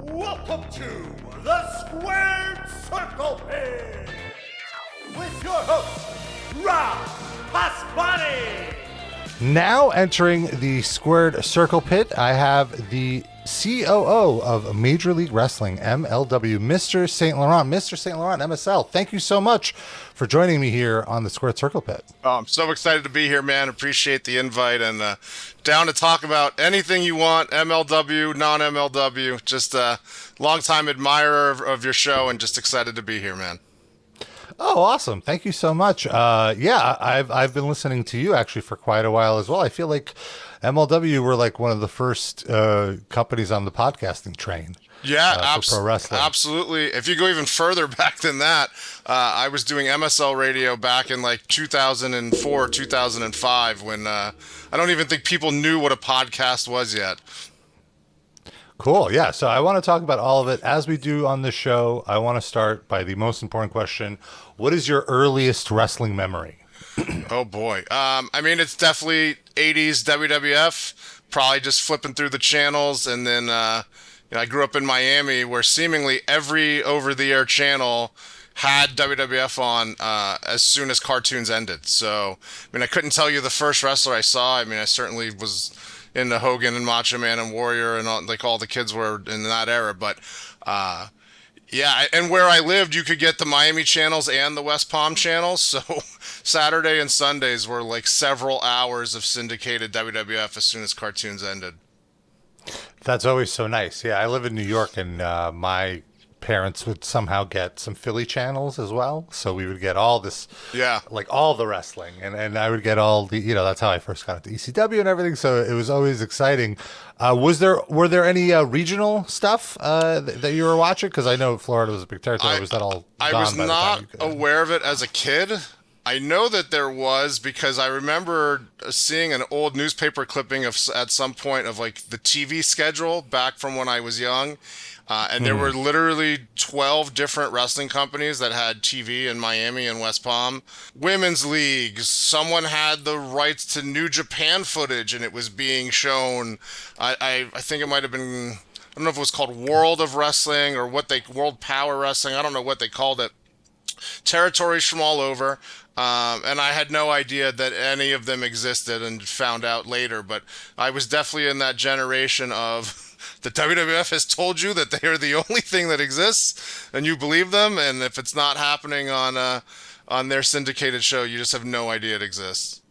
Welcome to the Squared Circle Pit with your host, Rob Pasbani. Now entering the Squared Circle Pit, I have the COO of Major League Wrestling, MLW, Mr. St. Laurent. Mr. St. Laurent, MSL, thank you so much for joining me here on the Squared Circle Pit. Oh, I'm so excited to be here, man. Appreciate the invite and down to talk about anything you want, MLW, non-MLW. Just a longtime admirer of your show and just excited to be here, man. Oh, awesome. Thank you so much. Yeah, I've been listening to you actually for quite a while as well. I feel like MLW were like one of the first companies on the podcasting train. Yeah, for pro wrestling. Absolutely. If you go even further back than that, I was doing MSL radio back in like 2004, 2005 when I don't even think people knew what a podcast was yet. Cool. Yeah. So I want to talk about all of it. As we do on the show, I want to start by the most important question. What is your earliest wrestling memory? Oh, boy. I mean, it's definitely 80s WWF, probably just flipping through the channels. And then I grew up in Miami where seemingly every over-the-air channel had WWF on as soon as cartoons ended. So, I mean, I couldn't tell you the first wrestler I saw. I mean, I certainly was into Hogan and Macho Man and Warrior and all the kids were in that era. But yeah, and where I lived, you could get the Miami channels and the West Palm channels. So Saturday and Sundays were like several hours of syndicated WWF as soon as cartoons ended. That's always so nice. Yeah, I live in New York, and my parents would somehow get some Philly channels as well. So we would get all this, like all the wrestling, and I would get all the, that's how I first got into ECW and everything. So it was always exciting. Were there any regional stuff that you were watching? Because I know Florida was a big territory. Was that all gone? I was not aware of it as a kid. I know that there was because I remember seeing an old newspaper clipping at some point of like the TV schedule back from when I was young. And there were literally 12 different wrestling companies that had TV in Miami and West Palm. Women's leagues. Someone had the rights to New Japan footage, and it was being shown. I think it might have been, I don't know if it was called World of Wrestling or World Power Wrestling. I don't know what they called it. Territories from all over. And I had no idea that any of them existed and found out later. But I was definitely in that generation of the WWF has told you that they are the only thing that exists, and you believe them. And if it's not happening on their syndicated show, you just have no idea it exists.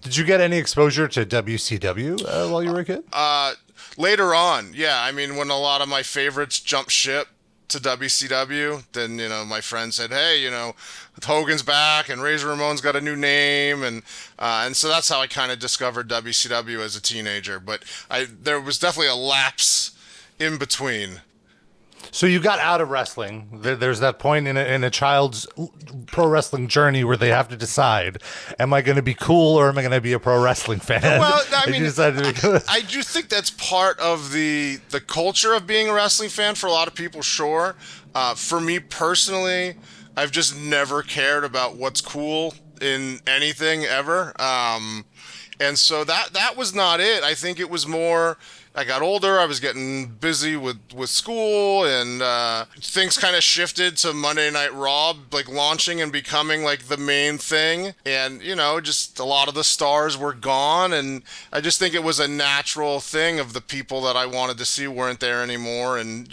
Did you get any exposure to WCW while you were a kid? Later on, yeah. I mean, when a lot of my favorites jumped ship to WCW, then my friend said, "Hey, Hogan's back and Razor Ramon's got a new name," and so that's how I kind of discovered WCW as a teenager. But there was definitely a lapse in between. So you got out of wrestling. There's that point in a child's pro wrestling journey where they have to decide: am I going to be cool or am I going to be a pro wrestling fan? Well, I mean, I do think that's part of the culture of being a wrestling fan for a lot of people. Sure, for me personally, I've just never cared about what's cool in anything ever, and so that was not it. I think it was more. I got older, I was getting busy with school, and things kind of shifted to Monday Night Raw, like launching and becoming like the main thing. And, just a lot of the stars were gone, and I just think it was a natural thing of the people that I wanted to see weren't there anymore, and,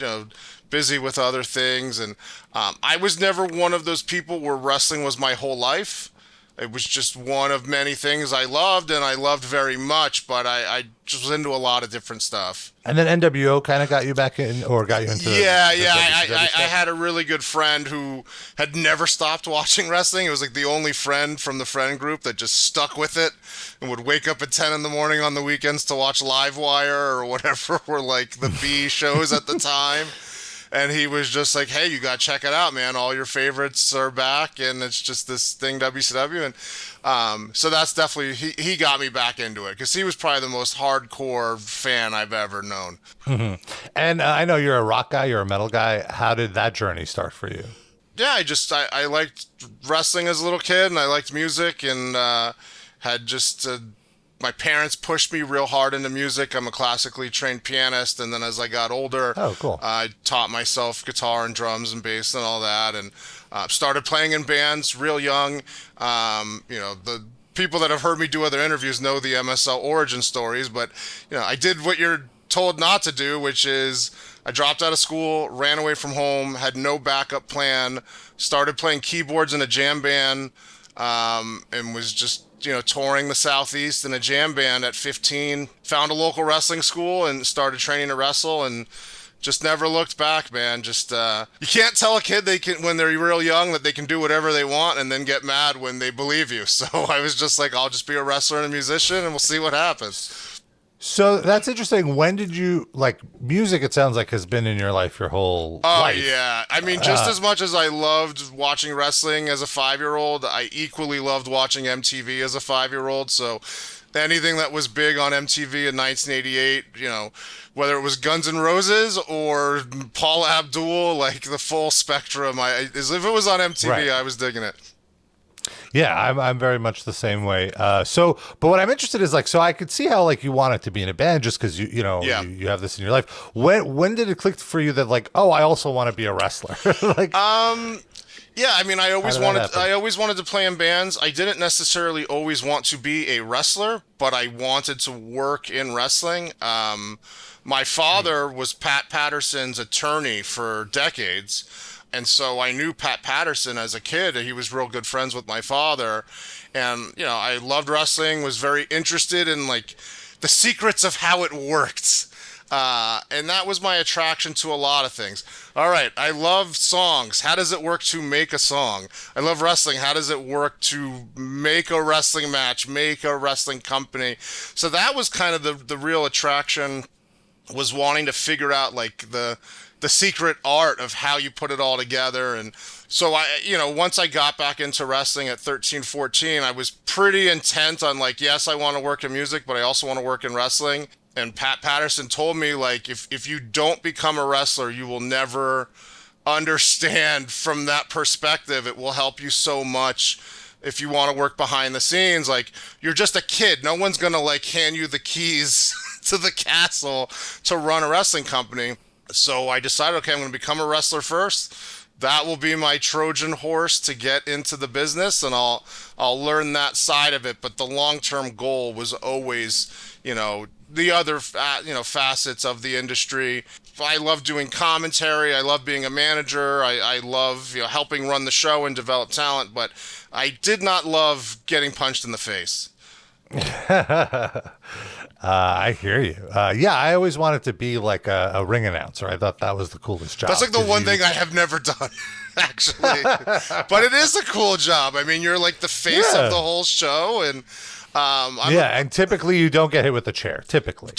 busy with other things. And I was never one of those people where wrestling was my whole life. It was just one of many things I loved, and I loved very much, but I just was into a lot of different stuff. And then NWO kind of got you back in, or got you into I had a really good friend who had never stopped watching wrestling. It was like the only friend from the friend group that just stuck with it and would wake up at 10 in the morning on the weekends to watch Livewire or whatever were like the B shows at the time. And he was just like, "Hey, you got to check it out, man. All your favorites are back, and it's just this thing, WCW." And so that's definitely, he got me back into it because he was probably the most hardcore fan I've ever known. Mm-hmm. And I know you're a rock guy, you're a metal guy. How did that journey start for you? Yeah, I liked wrestling as a little kid, and I liked music, and had just my parents pushed me real hard into music. I'm a classically trained pianist, and then as I got older, cool. I taught myself guitar and drums and bass and all that, and started playing in bands real young. The people that have heard me do other interviews know the MSL origin stories, but I did what you're told not to do, which is I dropped out of school, ran away from home, had no backup plan, started playing keyboards in a jam band, and was just touring the Southeast in a jam band at 15. Found a local wrestling school and started training to wrestle, and just never looked back, man. Just you can't tell a kid they can, when they're real young, that they can do whatever they want and then get mad when they believe you. So I was just like, I'll just be a wrestler and a musician, and we'll see what happens. So that's interesting. When did you, like, music, it sounds like, has been in your life your whole life. Oh, yeah. I mean, just as much as I loved watching wrestling as a 5-year-old, I equally loved watching MTV as a 5-year-old. So anything that was big on MTV in 1988, whether it was Guns N' Roses or Paula Abdul, like the full spectrum, as if it was on MTV, right. I was digging it. Yeah, I'm very much the same way. But what I'm interested is, like, so I could see how, like, you want it to be in a band just because you have this in your life. When did it click for you that, like, oh, I also want to be a wrestler? Yeah, I mean, I always wanted to play in bands. I didn't necessarily always want to be a wrestler, but I wanted to work in wrestling. My father was Pat Patterson's attorney for decades. And so I knew Pat Patterson as a kid. He was real good friends with my father. And, I loved wrestling, was very interested in, like, the secrets of how it worked. And that was my attraction to a lot of things. All right, I love songs. How does it work to make a song? I love wrestling. How does it work to make a wrestling match, make a wrestling company? So that was kind of the real attraction, was wanting to figure out, like, the secret art of how you put it all together. And so once I got back into wrestling at 13, 14, I was pretty intent on, like, yes, I want to work in music, but I also want to work in wrestling. And Pat Patterson told me, like, if you don't become a wrestler, you will never understand from that perspective. It will help you so much if you want to work behind the scenes. Like, you're just a kid. No one's going to, like, hand you the keys to the castle to run a wrestling company. So I decided, okay, I'm going to become a wrestler first. That will be my Trojan horse to get into the business, and I'll learn that side of it. But the long-term goal was always, the other, facets of the industry. I love doing commentary. I love being a manager. I love, helping run the show and develop talent. But I did not love getting punched in the face. I hear you. I always wanted to be like a ring announcer. I thought that was the coolest job. That's like the one thing I have never done, actually. But it is a cool job. I mean, you're like the face of the whole show, and and typically you don't get hit with a chair. Typically,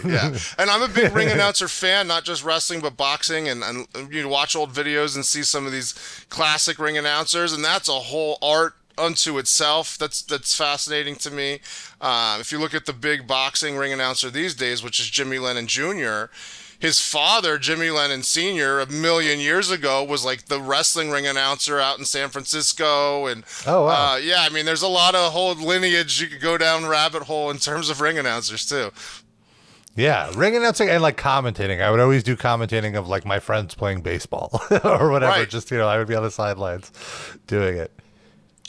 yeah. And I'm a big ring announcer fan, not just wrestling but boxing, and you watch old videos and see some of these classic ring announcers, and that's a whole art unto itself. That's fascinating to me. If you look at the big boxing ring announcer these days, which is Jimmy Lennon Jr., his father, Jimmy Lennon Sr., a million years ago, was like the wrestling ring announcer out in San Francisco. And I mean, there's a lot of whole lineage you could go down rabbit hole in terms of ring announcers too. Yeah, ring announcing and, like, commentating. I would always do commentating of, like, my friends playing baseball or whatever. Right. Just, I would be on the sidelines doing it.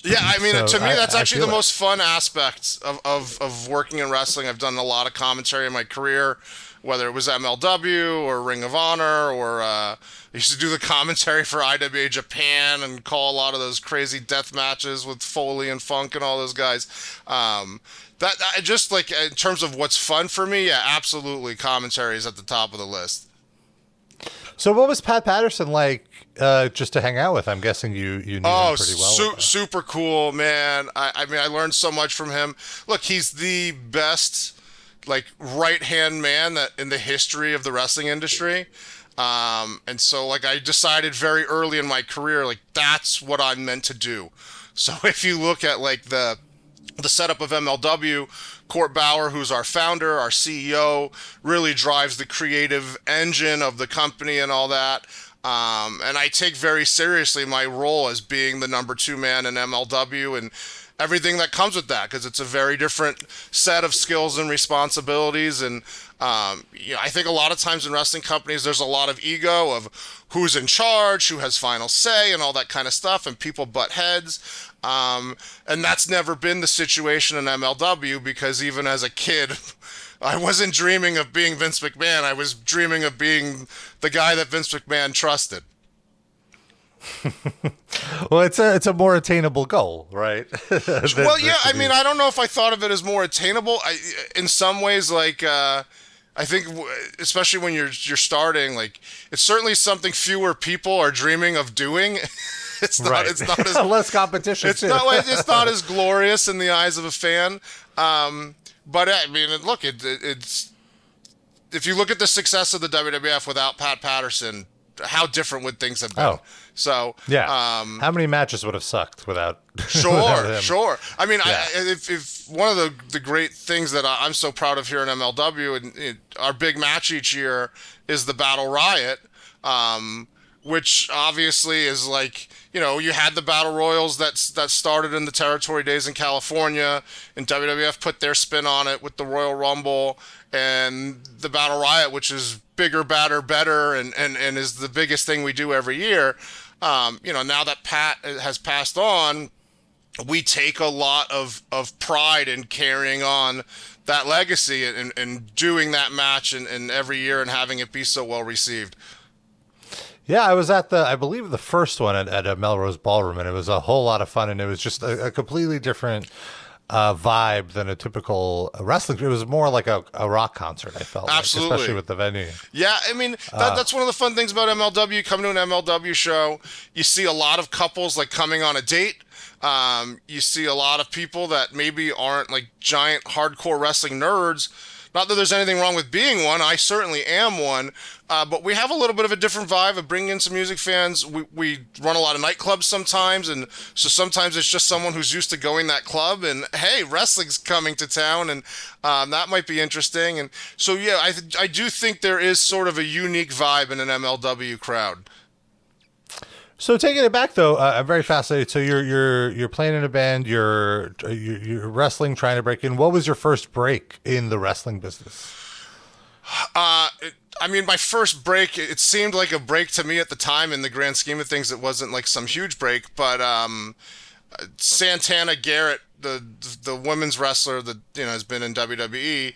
Yeah, I mean, to me, that's actually the most fun aspect of working in wrestling. I've done a lot of commentary in my career, whether it was MLW or Ring of Honor, or I used to do the commentary for IWA Japan and call a lot of those crazy death matches with Foley and Funk and all those guys. That just, like, in terms of what's fun for me, yeah, absolutely, commentary is at the top of the list. So what was Pat Patterson like just to hang out with? I'm guessing you knew him pretty well. Super cool, man. I mean, I learned so much from him. Look, he's the best, like, right-hand man that in the history of the wrestling industry. And so, like, I decided very early in my career, like, that's what I'm meant to do. So if you look at, like, the setup of MLW, Court Bauer, who's our founder, our CEO, really drives the creative engine of the company and all that. And I take very seriously my role as being the number 2 man in MLW. And everything that comes with that, because it's a very different set of skills and responsibilities. And I think a lot of times in wrestling companies, there's a lot of ego of who's in charge, who has final say, and all that kind of stuff, and people butt heads. And that's never been the situation in MLW, because even as a kid, I wasn't dreaming of being Vince McMahon. I was dreaming of being the guy that Vince McMahon trusted. Well, it's a more attainable goal, right? Well, yeah. I mean, I don't know if I thought of it as more attainable. In some ways, like I think, especially when you're starting, like it's certainly something fewer people are dreaming of doing. It's not. Right. It's not as less competition. It's not as glorious in the eyes of a fan. But I mean, look, it's if you look at the success of the WWF without Pat Patterson, how different would things have been? Oh. So yeah, how many matches would have sucked without? Sure, without him? Sure. I mean, Yeah. if one of the great things that I'm so proud of here in MLW, and our big match each year is the Battle Riot, which obviously is like, you had the Battle Royals that started in the territory days in California, and WWF put their spin on it with the Royal Rumble, and the Battle Riot, which is bigger, badder, better, and is the biggest thing we do every year. Now that Pat has passed on, we take a lot of pride in carrying on that legacy and doing that match and every year and having it be so well received. Yeah, I was at I believe the first one at a Melrose Ballroom, and it was a whole lot of fun, and it was just a completely different vibe than a typical wrestling. It was more like a rock concert, I felt. Absolutely. Like, especially with the venue. Yeah, I mean, that's one of the fun things about MLW. Come to an MLW show, you see a lot of couples like coming on a date. You see a lot of people that maybe aren't like giant hardcore wrestling nerds. Not that there's anything wrong with being one. I certainly am one. But we have a little bit of a different vibe of bringing in some music fans. We run a lot of nightclubs sometimes, and so sometimes it's just someone who's used to going that club, and hey, wrestling's coming to town, and that might be interesting. And so yeah, I do think there is sort of a unique vibe in an MLW crowd. So taking it back though, I'm very fascinated. So you're playing in a band, you're wrestling, trying to break in. What was your first break in the wrestling business? I mean, my first break, it seemed like a break to me at the time. In the grand scheme of things, it wasn't like some huge break. But Santana Garrett, the women's wrestler that has been in WWE,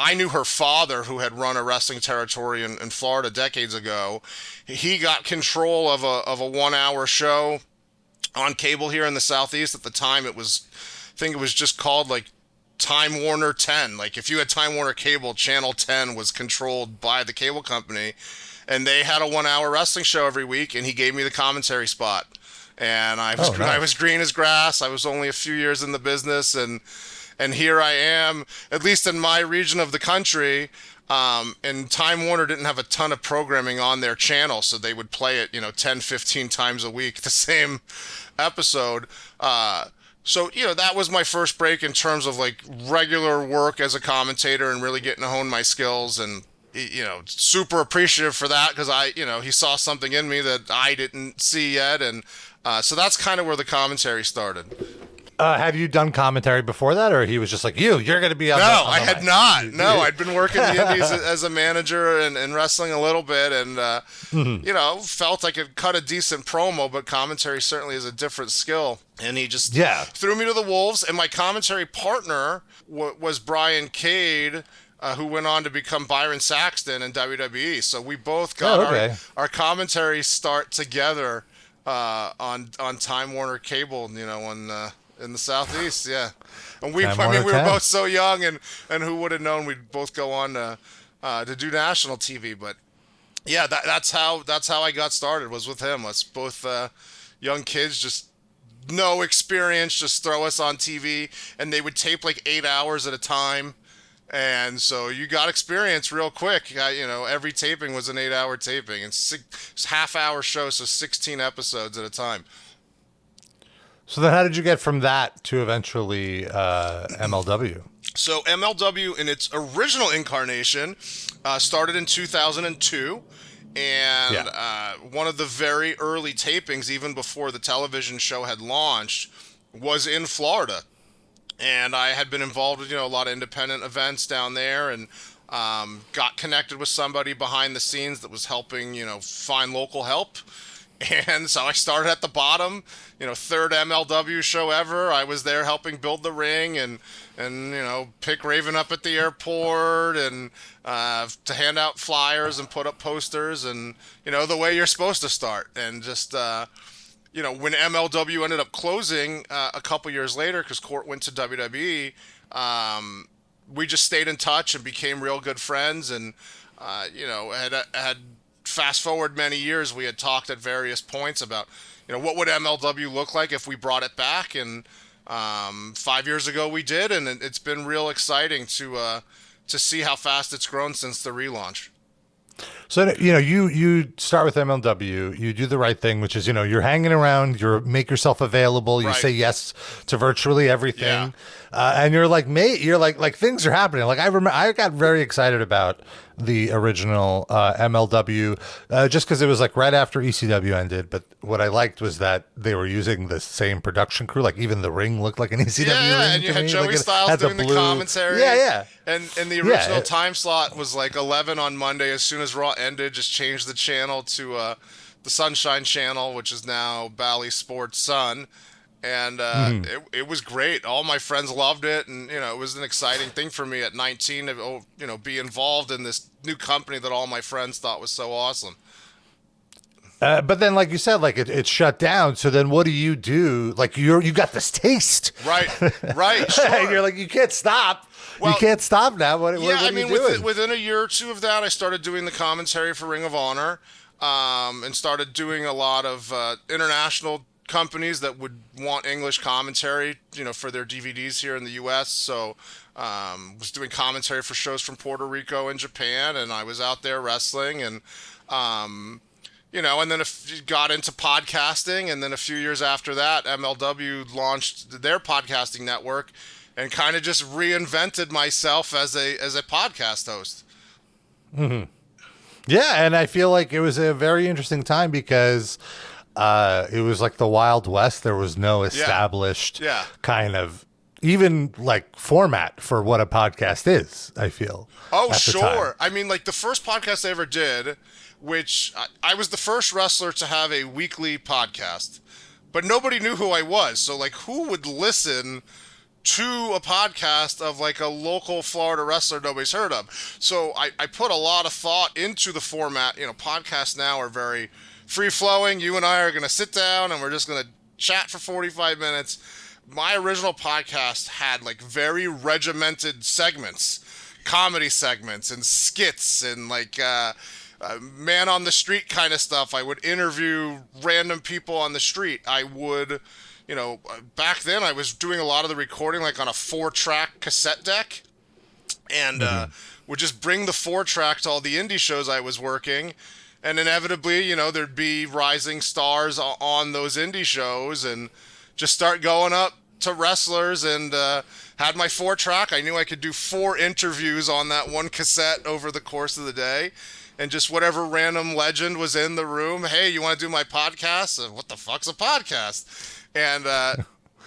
I knew her father, who had run a wrestling territory in Florida decades ago. He got control of a 1 hour show on cable here in the Southeast. At the time, I think it was just called like Time Warner 10. Like if you had Time Warner cable, Channel 10 was controlled by the cable company, and they had a 1 hour wrestling show every week, and he gave me the commentary spot. And I was green as grass. I was only a few years in the business, and here I am, at least in my region of the country. And Time Warner didn't have a ton of programming on their channel, so they would play it, 10, 15 times a week, the same episode. So, that was my first break in terms of like regular work as a commentator and really getting to hone my skills, and, super appreciative for that, because he saw something in me that I didn't see yet. And so that's kind of where the commentary started. Have you done commentary before that, or he was just like, you're going to be on? No, I had not. No, I'd been working the indies as a manager and wrestling a little bit, and felt I could cut a decent promo, but commentary certainly is a different skill. And he just threw me to the wolves. And my commentary partner was Brian Cade, who went on to become Byron Saxton in WWE. So we both got our commentary start together on Time Warner Cable, in the Southeast, yeah. And we were both so young, and who would have known we'd both go on to do national TV. But yeah, that's how I got started, was with him. Us both young kids, just no experience, just throw us on TV, and they would tape like 8 hours at a time. And so you got experience real quick. Every taping was an 8 hour taping, and half-hour shows, so 16 episodes at a time. So then how did you get from that to eventually MLW? So MLW in its original incarnation started in 2002. And one of the very early tapings, even before the television show had launched, was in Florida. And I had been involved with, a lot of independent events down there, and got connected with somebody behind the scenes that was helping, find local help. And so I started at the bottom, third MLW show ever. I was there helping build the ring and pick Raven up at the airport and to hand out flyers and put up posters and, the way you're supposed to start. And just, when MLW ended up closing a couple years later because Court went to WWE, we just stayed in touch and became real good friends. And, had fast forward many years, we had talked at various points about, what would MLW look like if we brought it back. And 5 years ago we did, and it's been real exciting to see how fast it's grown since the relaunch. So, you start with MLW, you do the right thing, which is, you're hanging around, make yourself available, you say yes to virtually everything. And you're like, mate, you're like things are happening. Like I remember, I got very excited about the original MLW just because it was like right after ECW ended. But what I liked was that they were using the same production crew. Like even the ring looked like an ECW ring. And you had Joey Styles doing the commentary. And the original time slot was like 11 on Monday. As soon as Raw ended, just changed the channel to the Sunshine Channel, which is now Bally Sports Sun. And it was great. All my friends loved it, and it was an exciting thing for me at 19 to be involved in this new company that all my friends thought was so awesome. But then, like you said, like it shut down. So then, what do you do? Like you got this taste, right? Sure. And you're like, you can't stop. Well, you can't stop now. What are you doing? Within a year or two of that, I started doing the commentary for Ring of Honor, and started doing a lot of international companies that would want English commentary, for their DVDs here in the U.S. So was doing commentary for shows from Puerto Rico and Japan, and I was out there wrestling, and and then got into podcasting, and then a few years after that, MLW launched their podcasting network, and kind of just reinvented myself as a podcast host. Mm-hmm. Yeah, and I feel like it was a very interesting time because it was like the Wild West. There was no established kind of even like format for what a podcast is, I feel. Oh, sure. I mean, like the first podcast I ever did, which I was the first wrestler to have a weekly podcast, but nobody knew who I was. So like who would listen to a podcast of like a local Florida wrestler nobody's heard of? So I put a lot of thought into the format. Podcasts now are very free-flowing. You and I are going to sit down and we're just going to chat for 45 minutes. My original podcast had like very regimented segments, comedy segments and skits and like man on the street kind of stuff. I would interview random people on the street. I would, back then I was doing a lot of the recording like on a 4-track cassette deck, and would just bring the 4-track to all the indie shows I was working. And inevitably, there'd be rising stars on those indie shows, and just start going up to wrestlers, and had my 4-track. I knew I could do 4 interviews on that one cassette over the course of the day, and just whatever random legend was in the room. Hey, you want to do my podcast? What the fuck's a podcast? And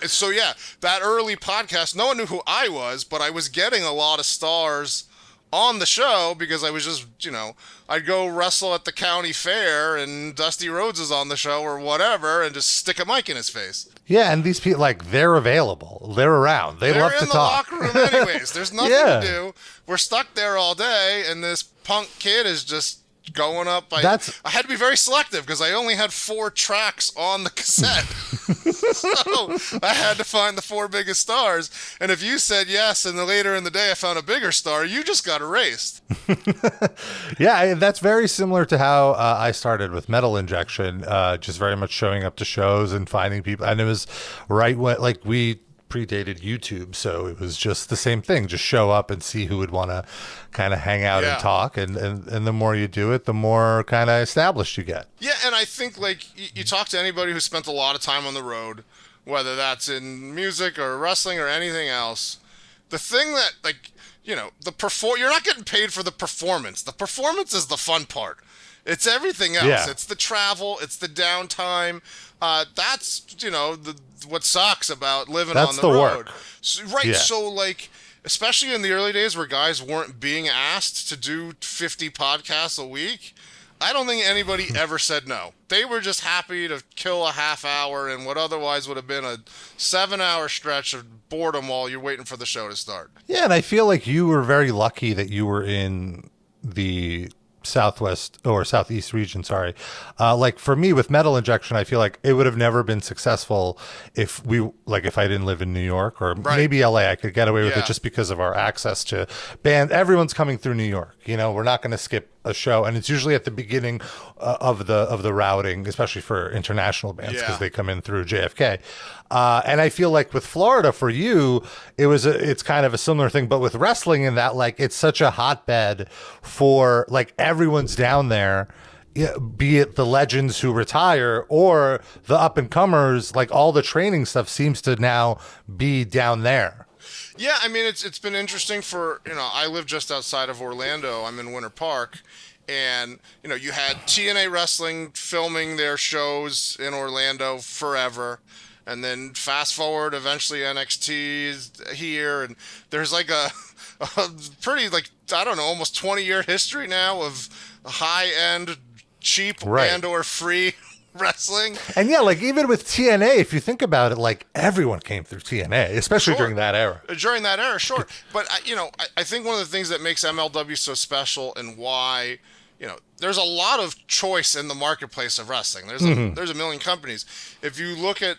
so, yeah, that early podcast, no one knew who I was, but I was getting a lot of stars on the show because I was just, I'd go wrestle at the county fair and Dusty Rhodes is on the show or whatever and just stick a mic in his face. Yeah, and these people, like, they're available. They're around. They're love to talk. They're in the locker room anyways. There's nothing to do. We're stuck there all day, and this punk kid is just going up. I had to be very selective because I only had 4 tracks on the cassette. So I had to find the 4 biggest stars. And if you said yes, and then later in the day I found a bigger star, you just got erased. Yeah, that's very similar to how I started with Metal Injection, just very much showing up to shows and finding people. And it was right when, like, we predated YouTube, so it was just the same thing. Just show up and see who would want to kind of hang out and talk, and the more you do it, the more kind of established you get. Yeah, and I think, like, you talk to anybody who spent a lot of time on the road, whether that's in music or wrestling or anything else, the thing that, like, you're not getting paid for the performance. The performance is the fun part. It's everything else. Yeah. It's the travel. It's the downtime. That's what sucks about living on the road. Work. So, right. Yeah. So like, especially in the early days where guys weren't being asked to do 50 podcasts a week, I don't think anybody ever said no. They were just happy to kill a half hour in what otherwise would have been a 7-hour stretch of boredom while you're waiting for the show to start. Yeah, and I feel like you were very lucky that you were in the Southwest or Southeast region, sorry. Like for me with Metal Injection, I feel like it would have never been successful if I didn't live in New York or maybe LA. I could get away with it just because of our access to band. Everyone's coming through New York. We're not going to skip a show, and it's usually at the beginning of the routing, especially for international bands because they come in through JFK. And I feel like with Florida for you, it's kind of a similar thing, but with wrestling in that like it's such a hotbed for like everyone's down there. Be it the legends who retire or the up and comers, like all the training stuff seems to now be down there. Yeah, I mean, it's been interesting for, I live just outside of Orlando. I'm in Winter Park. And, you had TNA Wrestling filming their shows in Orlando forever. And then fast forward, eventually NXT is here. And there's like a pretty, like, I don't know, almost 20-year history now of high-end, cheap and or free wrestling. And yeah, like even with TNA, if you think about it, like everyone came through TNA, especially during that era. During that era, sure. But, I think one of the things that makes MLW so special and why, there's a lot of choice in the marketplace of wrestling. There's a million companies. If you look at,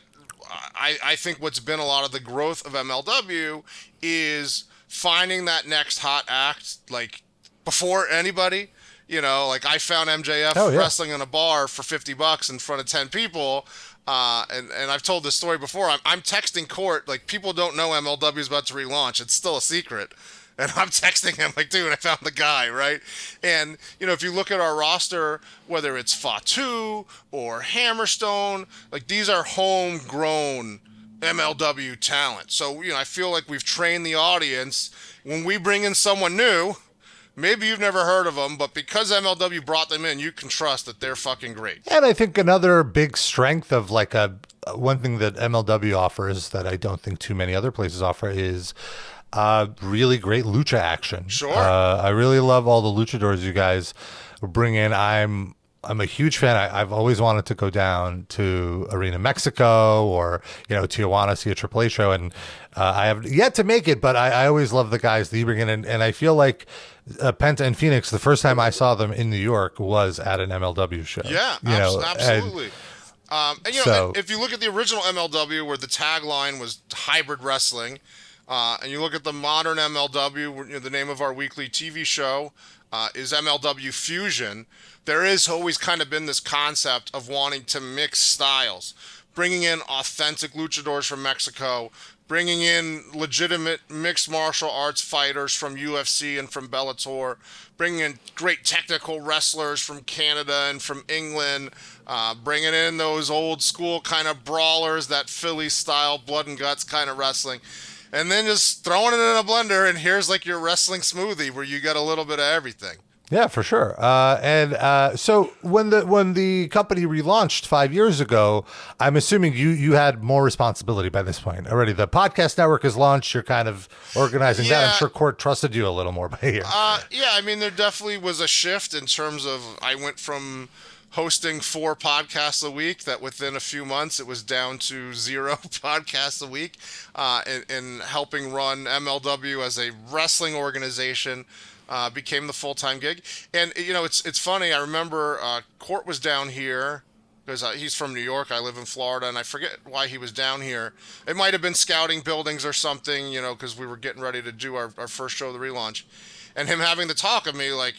I think what's been a lot of the growth of MLW is finding that next hot act, like before anybody. Like I found MJF wrestling in a bar for $50 in front of 10 people. And I've told this story before. I'm texting Court, like people don't know MLW is about to relaunch. It's still a secret. And I'm texting him like, dude, I found the guy, right? And, if you look at our roster, whether it's Fatu or Hammerstone, like these are homegrown MLW talent. So, I feel like we've trained the audience. When we bring in someone new, maybe you've never heard of them, but because MLW brought them in, you can trust that they're fucking great. And I think another big strength of like one thing that MLW offers that I don't think too many other places offer is really great lucha action. Sure. I really love all the luchadors you guys bring in. I'm a huge fan. I've always wanted to go down to Arena Mexico or, Tijuana, see a AAA show. And I have yet to make it, but I always love the guys that you bring in. And I feel like Penta and Phoenix, the first time I saw them in New York was at an MLW show. Yeah, absolutely. And if you look at the original MLW where the tagline was hybrid wrestling, and you look at the modern MLW, the name of our weekly TV show is MLW Fusion, there is always kind of been this concept of wanting to mix styles, bringing in authentic luchadors from Mexico, bringing in legitimate mixed martial arts fighters from UFC and from Bellator, bringing in great technical wrestlers from Canada and from England, bringing in those old school kind of brawlers, that Philly style blood and guts kind of wrestling. And then just throwing it in a blender, and here's like your wrestling smoothie where you get a little bit of everything. Yeah, for sure. So when the company relaunched 5 years ago, I'm assuming you had more responsibility by this point already. The podcast network is launched. You're kind of organizing that. I'm sure Court trusted you a little more by here. I mean, there definitely was a shift in terms of I went from hosting 4 podcasts a week that within a few months it was down to 0 podcasts a week, and helping run MLW as a wrestling organization became the full-time gig. And it's funny, I remember Court was down here because he's from New York, I live in Florida, and I forget why he was down here. It might have been scouting buildings or something, because we were getting ready to do our first show of the relaunch. And him having the talk of me, like,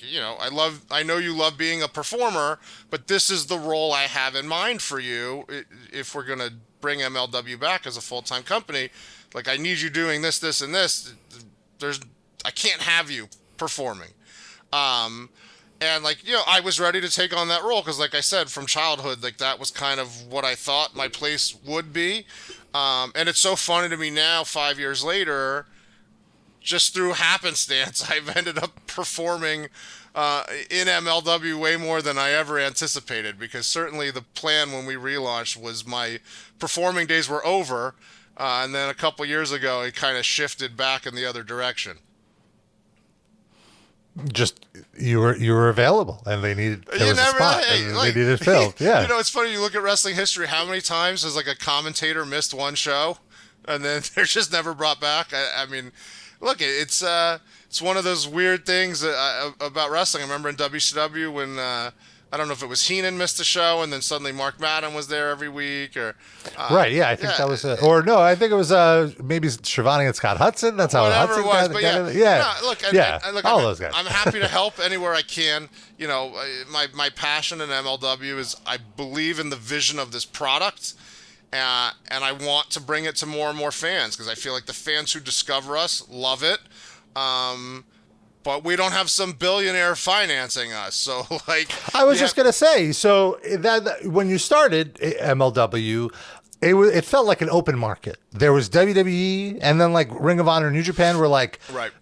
I know you love being a performer, but this is the role I have in mind for you if we're going to bring MLW back as a full-time company. Like, I need you doing this, this, and this. I can't have you performing. And, like, I was ready to take on that role because, like I said, from childhood, like, that was kind of what I thought my place would be. And it's so funny to me now, 5 years later, just through happenstance, I've ended up performing in MLW way more than I ever anticipated, because certainly the plan when we relaunched was my performing days were over, and then a couple years ago it kind of shifted back in the other direction. Just you were available, and they needed there was a spot, and they needed it filled. Yeah, you know, it's funny. You look at wrestling history. How many times has like a commentator missed one show, and then they're just never brought back? I mean, look, it's one of those weird things about wrestling. I remember in WCW when I don't know if it was Heenan missed a show, and then suddenly Mark Madden was there every week, or right? Yeah, I think that was or no, I think it was maybe Schiavone and Scott Hudson. That's how whatever Hudson it was. But yeah. No, look, all those guys. I'm happy to help anywhere I can. You know, my passion in MLW is I believe in the vision of this product. And I want to bring it to more and more fans, because I feel like the fans who discover us love it. But we don't have some billionaire financing us. So, like, I was just going to say, so that when you started MLW, it felt like an open market. There was WWE, and then like Ring of Honor, New Japan were like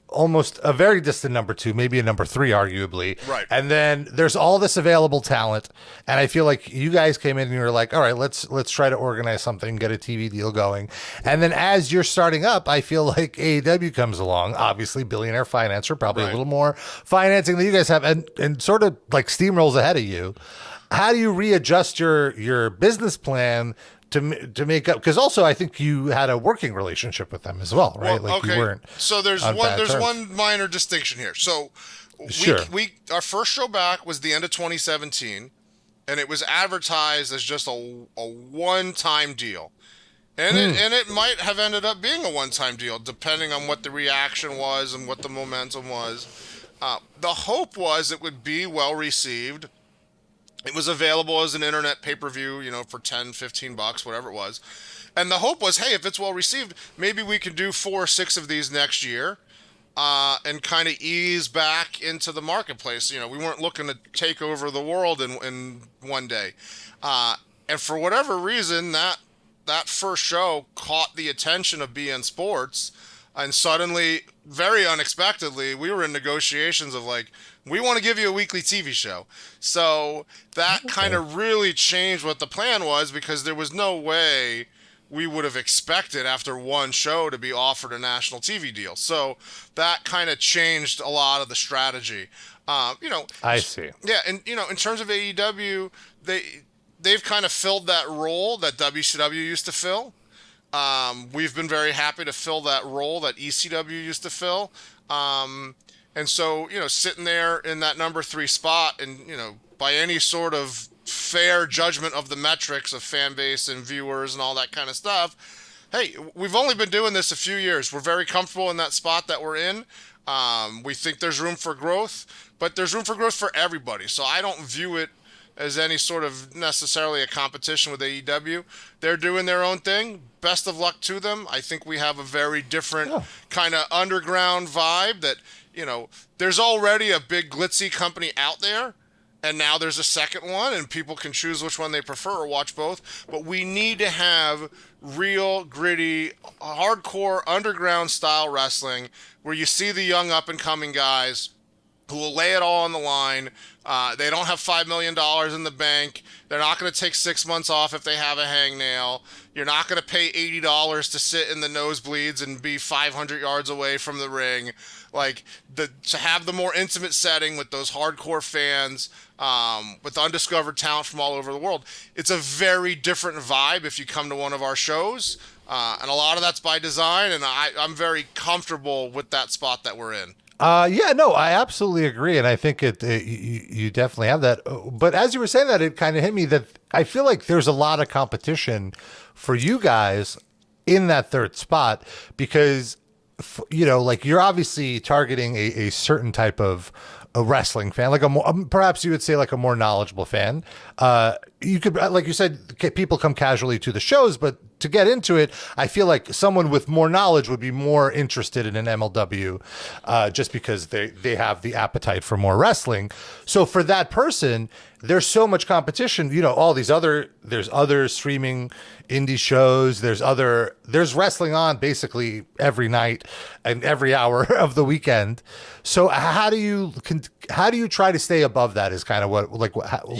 almost a very distant number 2, maybe a number 3, arguably. Right. And then there's all this available talent, and I feel like you guys came in and you were like, all right, let's try to organize something, get a TV deal going. And then as you're starting up, I feel like AEW comes along, obviously billionaire financer, probably a little more financing than you guys have, and sort of like steamrolls ahead of you. How do you readjust your business plan to make up? Because also I think you had a working relationship with them as well, right? Well, okay. You weren't. So there's one minor distinction here. So we our first show back was the end of 2017, and it was advertised as just a one-time deal. And it might have ended up being a one-time deal, depending on what the reaction was and what the momentum was. The hope was it would be well received. It was available as an internet pay-per-view, you know, for $10, $15, whatever it was. And the hope was, hey, if it's well received, maybe we could do 4 or 6 of these next year, and kind of ease back into the marketplace. You know, we weren't looking to take over the world in one day. And for whatever reason, that first show caught the attention of BN Sports, and suddenly, very unexpectedly, we were in negotiations of like, we want to give you a weekly TV show. So that kind of really changed what the plan was, because there was no way we would have expected after one show to be offered a national TV deal. So that kind of changed a lot of the strategy. You know, I see. Yeah, and you know, in terms of AEW, they've kind of filled that role that WCW used to fill. We've been very happy to fill that role that ECW used to fill. And so, you know, sitting there in that number 3 spot, and, you know, by any sort of fair judgment of the metrics of fan base and viewers and all that kind of stuff, hey, we've only been doing this a few years. We're very comfortable in that spot that we're in. We think there's room for growth, but there's room for growth for everybody. So I don't view it as any sort of necessarily a competition with AEW. They're doing their own thing. Best of luck to them. I think we have a very different kind of underground vibe that, you know, there's already a big glitzy company out there, and now there's a second one, and people can choose which one they prefer or watch both. But we need to have real, gritty, hardcore, underground style wrestling where you see the young up-and-coming guys who will lay it all on the line. They don't have $5 million in the bank. They're not going to take 6 months off if they have a hangnail. You're not going to pay $80 to sit in the nosebleeds and be 500 yards away from the ring. Like, to have the more intimate setting with those hardcore fans, with undiscovered talent from all over the world. It's a very different vibe if you come to one of our shows. And a lot of that's by design, and I'm very comfortable with that spot that we're in. Yeah, no, I absolutely agree, and I think you definitely have that. But as you were saying that, it kind of hit me that I feel like there's a lot of competition for you guys in that third spot, because, you know, like, you're obviously targeting a certain type of a wrestling fan, like perhaps you would say like a more knowledgeable fan. You could, like you said, people come casually to the shows, but to get into it, I feel like someone with more knowledge would be more interested in an MLW, just because they have the appetite for more wrestling. So for that person, there's so much competition. There's other streaming indie shows. There's wrestling on basically every night and every hour of the weekend. So how do you try to stay above that? Is kind of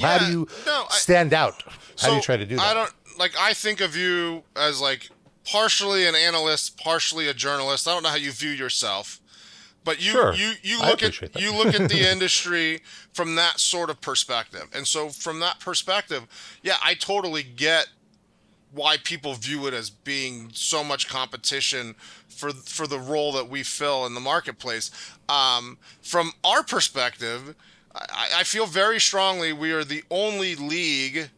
how do you stand out? How do you try to do that? I think of you as like partially an analyst, partially a journalist. I don't know how you view yourself, but you look at the industry from that sort of perspective. And so from that perspective, yeah, I totally get why people view it as being so much competition for the role that we fill in the marketplace. From our perspective, I feel very strongly we are the only league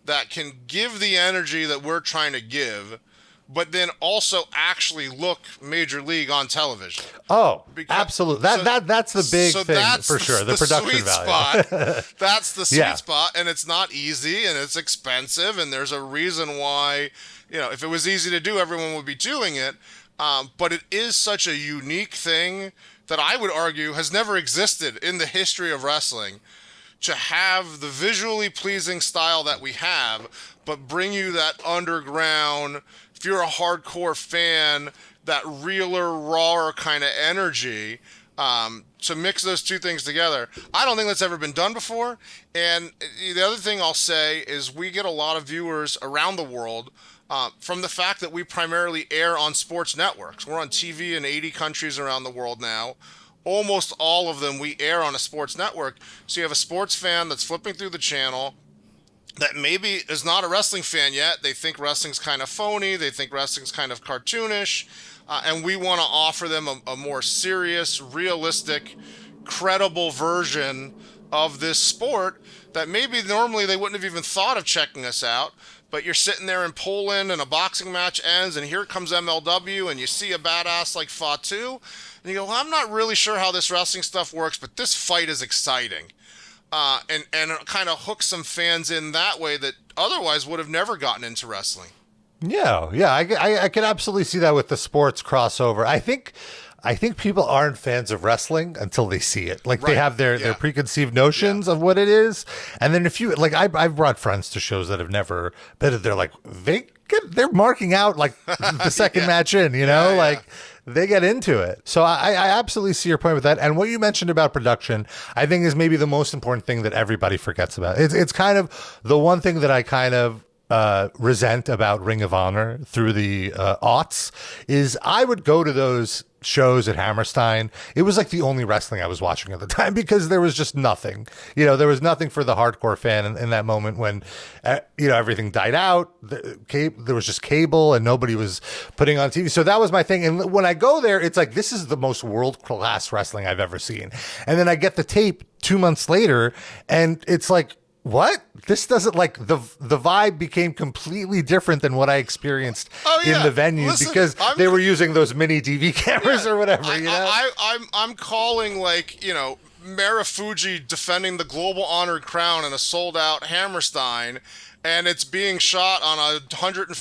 that can give the energy that we're trying to give, but then also actually look major league on television. Oh, absolutely. That's the big thing for sure. The production value. That's the sweet spot, and it's not easy, and it's expensive, and there's a reason why, if it was easy to do, everyone would be doing it. But it is such a unique thing that I would argue has never existed in the history of wrestling, to have the visually pleasing style that we have, but bring you that underground, if you're a hardcore fan, that realer, rawer kind of energy, to mix those two things together. I don't think that's ever been done before. And the other thing I'll say is we get a lot of viewers around the world from the fact that we primarily air on sports networks. We're on TV in 80 countries around the world now. Almost all of them we air on a sports network. So you have a sports fan that's flipping through the channel that maybe is not a wrestling fan yet. They think wrestling's kind of phony. They think wrestling's kind of cartoonish. And we want to offer them a more serious, realistic, credible version of this sport that maybe normally they wouldn't have even thought of checking us out. But you're sitting there in Poland and a boxing match ends and here comes MLW and you see a badass like Fatu. And you go, well, I'm not really sure how this wrestling stuff works, but this fight is exciting. And kind of hook some fans in that way that otherwise would have never gotten into wrestling. Yeah, I can absolutely see that with the sports crossover. I think people aren't fans of wrestling until they see it. Like they have their preconceived notions of what it is. And then if you, like I've brought friends to shows that have never been, they're like, they're marking out like the second match in, they get into it. So I absolutely see your point with that. And what you mentioned about production, I think is maybe the most important thing that everybody forgets about. It's kind of the one thing that I kind of resent about Ring of Honor through the aughts is I would go to those shows at Hammerstein. It was like the only wrestling I was watching at the time because there was just nothing. There was nothing for the hardcore fan in that moment when, everything died out. There was just cable and nobody was putting on TV. So that was my thing. And when I go there, it's like, this is the most world-class wrestling I've ever seen. And then I get the tape 2 months later and it's like, what? This doesn't the vibe became completely different than what I experienced in the venue because they were using those mini DV cameras or whatever. I'm calling Marufuji defending the Global Honored Crown in a sold out Hammerstein, and it's being shot on a $150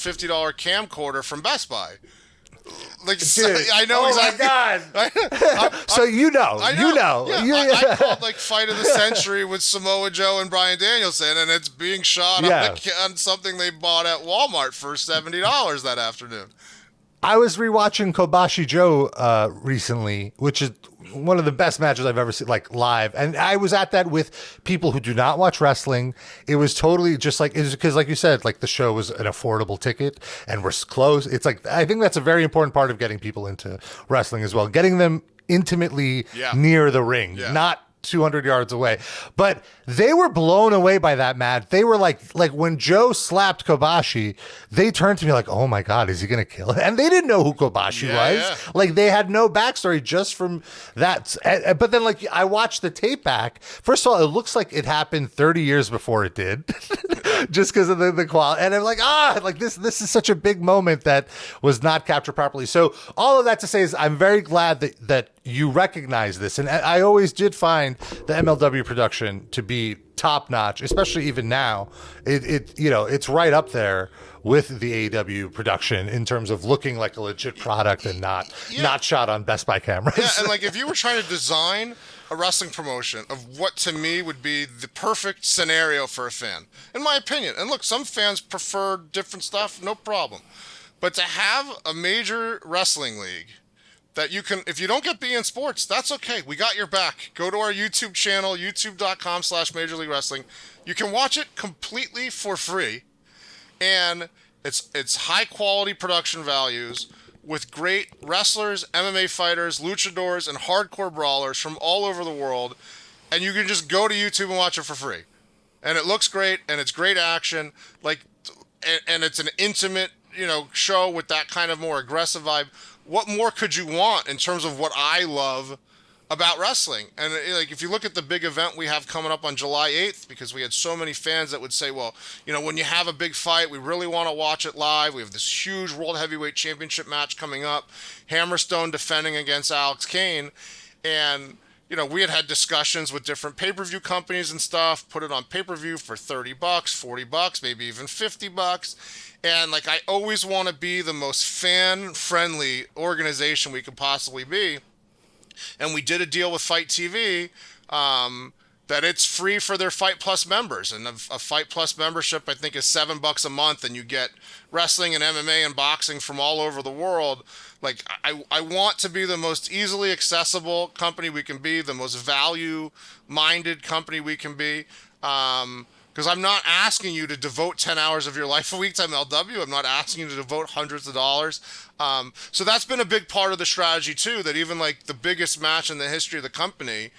camcorder from Best Buy. Dude, I know exactly. My God. So I called Fight of the Century with Samoa Joe and Bryan Danielson, and it's being shot on something they bought at Walmart for $70 that afternoon. I was rewatching Kobashi Joe recently, which is one of the best matches I've ever seen, live. And I was at that with people who do not watch wrestling. It was totally just because, like you said, the show was an affordable ticket and we're close. It's I think that's a very important part of getting people into wrestling as well. Getting them intimately near the ring, not 200 yards away. But they were blown away by that match. They were like when Joe slapped Kobashi, they turned to me like, oh my God, is he going to kill him? And they didn't know who Kobashi was. Yeah. They had no backstory just from that. But then I watched the tape back. First of all, it looks like it happened 30 years before it did. Just because of the quality. And I'm like, this is such a big moment that was not captured properly. So all of that to say is I'm very glad that you recognize this. And I always did find the MLW production to be top notch, especially even now. It's right up there with the AEW production in terms of looking like a legit product and not shot on Best Buy cameras. Yeah, and like if you were trying to design a wrestling promotion of what to me would be the perfect scenario for a fan, in my opinion. And look, some fans prefer different stuff, no problem. But to have a major wrestling league that you can, if you don't get beIN Sports, that's okay. We got your back. Go to our YouTube channel, youtube.com/Major League Wrestling. You can watch it completely for free. And it's high quality production values with great wrestlers, MMA fighters, luchadors, and hardcore brawlers from all over the world. And you can just go to YouTube and watch it for free. And it looks great, and it's great action. And it's an intimate, show with that kind of more aggressive vibe. What more could you want in terms of what I love about wrestling? And if you look at the big event we have coming up on July 8th, because we had so many fans that would say, well, when you have a big fight, we really want to watch it live. We have this huge World Heavyweight Championship match coming up, Hammerstone defending against Alex Kane. And, we had discussions with different pay-per-view companies and stuff, put it on pay-per-view for $30, $40, maybe even $50. And I always want to be the most fan-friendly organization we could possibly be. And we did a deal with Fight TV that it's free for their Fight Plus members. And a Fight Plus membership, I think, is $7 a month, and you get wrestling and MMA and boxing from all over the world. I want to be the most easily accessible company we can be, the most value-minded company we can be. Because I'm not asking you to devote 10 hours of your life a week to MLW. I'm not asking you to devote hundreds of dollars. So that's been a big part of the strategy, too, that even the biggest match in the history of the company,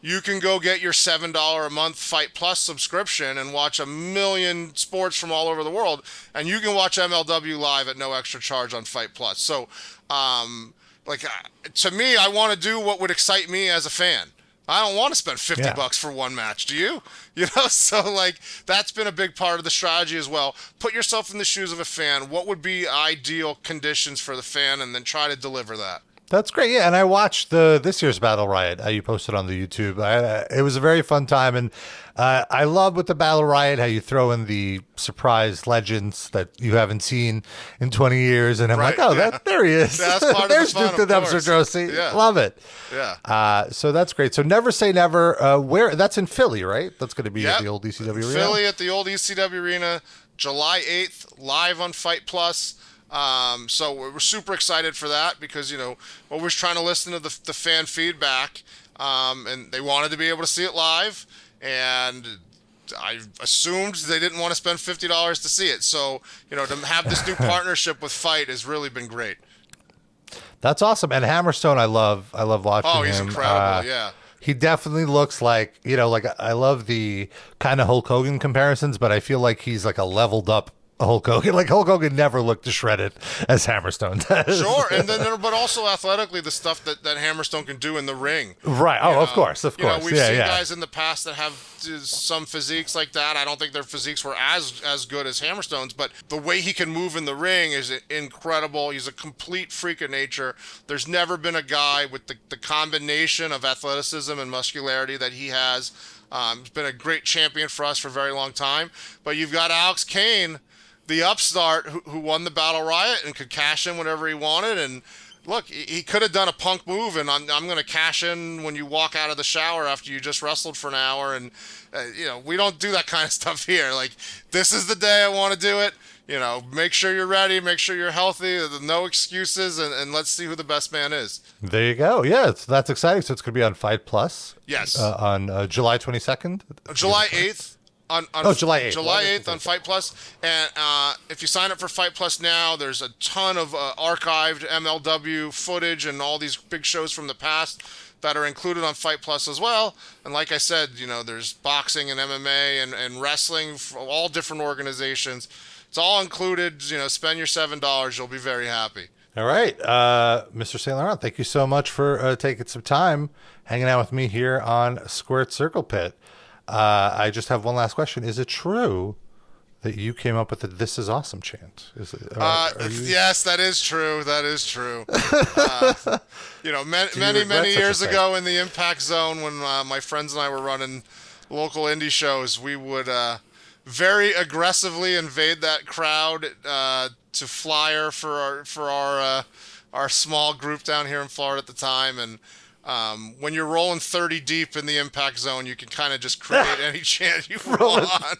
you can go get your $7 a month Fight Plus subscription and watch a million sports from all over the world. And you can watch MLW live at no extra charge on Fight Plus. So, to me, I want to do what would excite me as a fan. I don't want to spend $50 for one match. Do you? So that's been a big part of the strategy as well. Put yourself in the shoes of a fan. What would be ideal conditions for the fan, and then try to deliver that. That's great. Yeah, and I watched this year's Battle Riot. You posted on the YouTube. It was a very fun time, and I love with the Battle Riot how you throw in the surprise legends that you haven't seen in 20 years, and I'm there he is. Yeah, that's part There's of the fun, Duke the Dumpster Drosy. Yeah. Love it. Yeah. So that's great. So Never Say Never. Where that's in Philly, right? That's going to be at the old ECW Arena. Philly at the old ECW Arena, July 8th, live on Fight Plus. So we're super excited for that because, we're always trying to listen to the fan feedback, and they wanted to be able to see it live, and I assumed they didn't want to spend $50 to see it. So, to have this new partnership with Fight has really been great. That's awesome. And Hammerstone, I love watching him. Oh, he's incredible. Yeah. He definitely looks like, I love the kind of Hulk Hogan comparisons, but I feel like he's like a leveled up Hulk Hogan. Hulk Hogan never looked as shredded as Hammerstone does. Sure, and then but also athletically, the stuff that Hammerstone can do in the ring. Right. Oh, of course. We've seen guys in the past that have some physiques like that. I don't think their physiques were as good as Hammerstone's, but the way he can move in the ring is incredible. He's a complete freak of nature. There's never been a guy with the combination of athleticism and muscularity that he has. He's been a great champion for us for a very long time. But you've got Alex Kane, the upstart who won the Battle Riot and could cash in whenever he wanted. And look, he could have done a Punk move, and I'm going to cash in when you walk out of the shower after you just wrestled for an hour. And, we don't do that kind of stuff here. This is the day I want to do it. Make sure you're ready, make sure you're healthy, no excuses, and let's see who the best man is. There you go. Yeah, that's exciting. So it's going to be on Fight Plus. Yes. On July 22nd? July 8th. July 8th. July 8th on Fight Plus. And if you sign up for Fight Plus now, there's a ton of archived MLW footage and all these big shows from the past that are included on Fight Plus as well. And like I said, there's boxing and MMA and wrestling for all different organizations. It's all included. Spend your $7. You'll be very happy. All right. Mr. St. Laurent, thank you so much for taking some time hanging out with me here on Squared Circle Pit. I just have one last question. Is it true that you came up with the "This is awesome" chant. Yes, that is true. That is true. Many years ago in the Impact Zone, when my friends and I were running local indie shows, we would very aggressively invade that crowd to flyer for our small group down here in Florida at the time. And when you're rolling 30 deep in the Impact Zone, you can kind of just create any chant you want.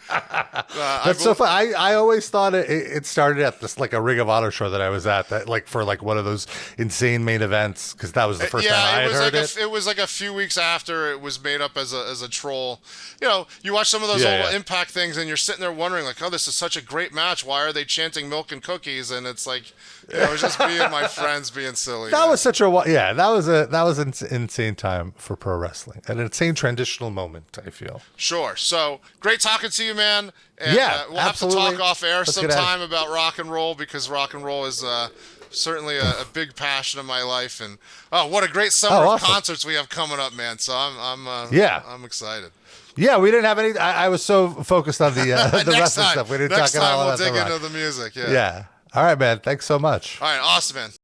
That's so fun. I always thought it started at this like a Ring of Honor show that I was at, that like for like one of those insane main events, because that was the first time I had heard it. It was like a few weeks after it was made up as a troll. You watch some of those old Impact things and you're sitting there wondering like, oh, this is such a great match. Why are they chanting milk and cookies? And it's like, it was just me and my friends being silly. That was such a that was an insane time for pro wrestling, an insane transitional moment, I feel. Sure. So great talking to you, man. And, we'll absolutely. have to talk off air sometime about rock and roll, because rock and roll is certainly a big passion of my life. And what a great summer of concerts we have coming up, man. So I'm excited. Yeah, we didn't have any. I was so focused on the wrestling stuff. We didn't talk at all about the rock. Next time we'll dig into the music. Yeah. All right, man. Thanks so much. All right. Awesome, man.